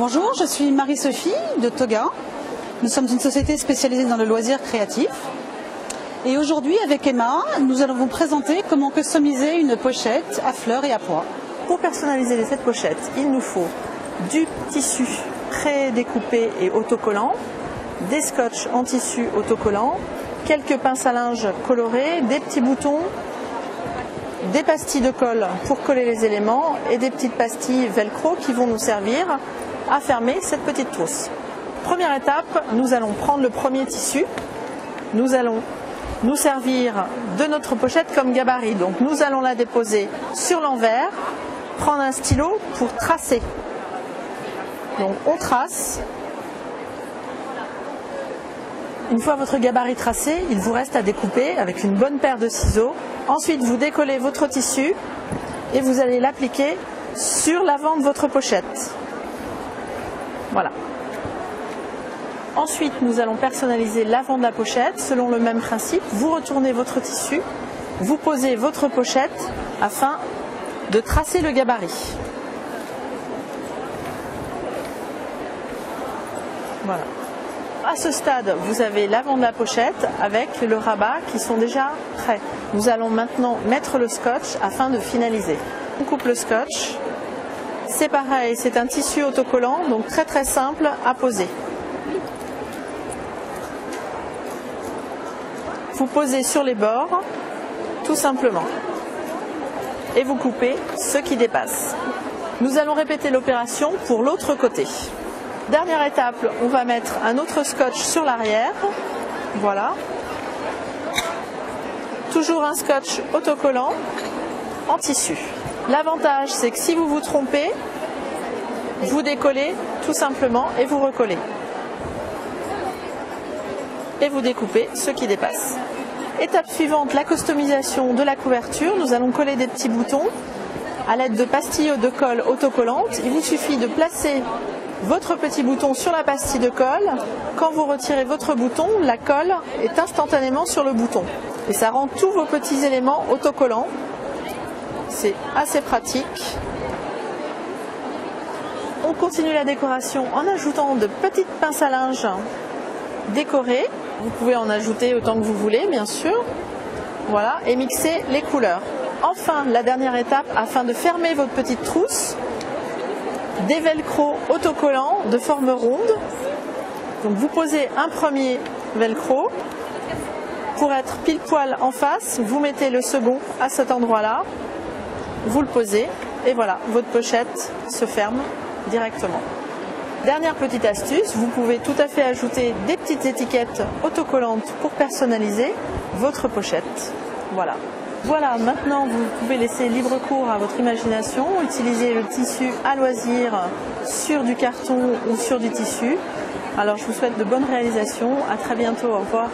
Bonjour, je suis Marie-Sophie de Toga. Nous sommes une société spécialisée dans le loisir créatif. Et aujourd'hui, avec Emma, nous allons vous présenter comment customiser une pochette à fleurs et à pois. Pour personnaliser cette pochette, il nous faut du tissu pré-découpé et autocollant, des scotch en tissu autocollant, quelques pinces à linge colorées, des petits boutons, des pastilles de colle pour coller les éléments et des petites pastilles velcro qui vont nous servir à fermer cette petite trousse. Première étape, nous allons prendre le premier tissu, nous allons nous servir de notre pochette comme gabarit. Donc nous allons la déposer sur l'envers, prendre un stylo pour tracer. Donc on trace. Une fois votre gabarit tracé, il vous reste à découper avec une bonne paire de ciseaux. Ensuite, vous décollez votre tissu et vous allez l'appliquer sur l'avant de votre pochette. Voilà. Ensuite, nous allons personnaliser l'avant de la pochette selon le même principe. Vous retournez votre tissu, vous posez votre pochette afin de tracer le gabarit. Voilà. À ce stade, vous avez l'avant de la pochette avec le rabat qui sont déjà prêts. Nous allons maintenant mettre le scotch afin de finaliser. On coupe le scotch. C'est pareil, c'est un tissu autocollant, donc très simple à poser. Vous posez sur les bords, tout simplement. Et vous coupez ce qui dépasse. Nous allons répéter l'opération pour l'autre côté. Dernière étape, on va mettre un autre scotch sur l'arrière. Voilà. Toujours un scotch autocollant en tissu. L'avantage, c'est que si vous vous trompez, vous décollez tout simplement et vous recollez. Et vous découpez ce qui dépasse. Étape suivante, la customisation de la couverture. Nous allons coller des petits boutons à l'aide de pastilles de colle autocollantes. Il vous suffit de placer votre petit bouton sur la pastille de colle. Quand vous retirez votre bouton, la colle est instantanément sur le bouton. Et ça rend tous vos petits éléments autocollants. C'est assez pratique. On continue la décoration en ajoutant de petites pinces à linge décorées. Vous pouvez en ajouter autant que vous voulez, bien sûr. Voilà, et mixer les couleurs. Enfin, la dernière étape, afin de fermer votre petite trousse, des velcro autocollants de forme ronde. Donc vous posez un premier velcro. Pour être pile poil en face, vous mettez le second à cet endroit-là. Vous le posez et voilà, votre pochette se ferme directement. Dernière petite astuce, vous pouvez tout à fait ajouter des petites étiquettes autocollantes pour personnaliser votre pochette. Voilà. Voilà, maintenant vous pouvez laisser libre cours à votre imagination, utiliser le tissu à loisir sur du carton ou sur du tissu. Alors je vous souhaite de bonnes réalisations, à très bientôt, au revoir.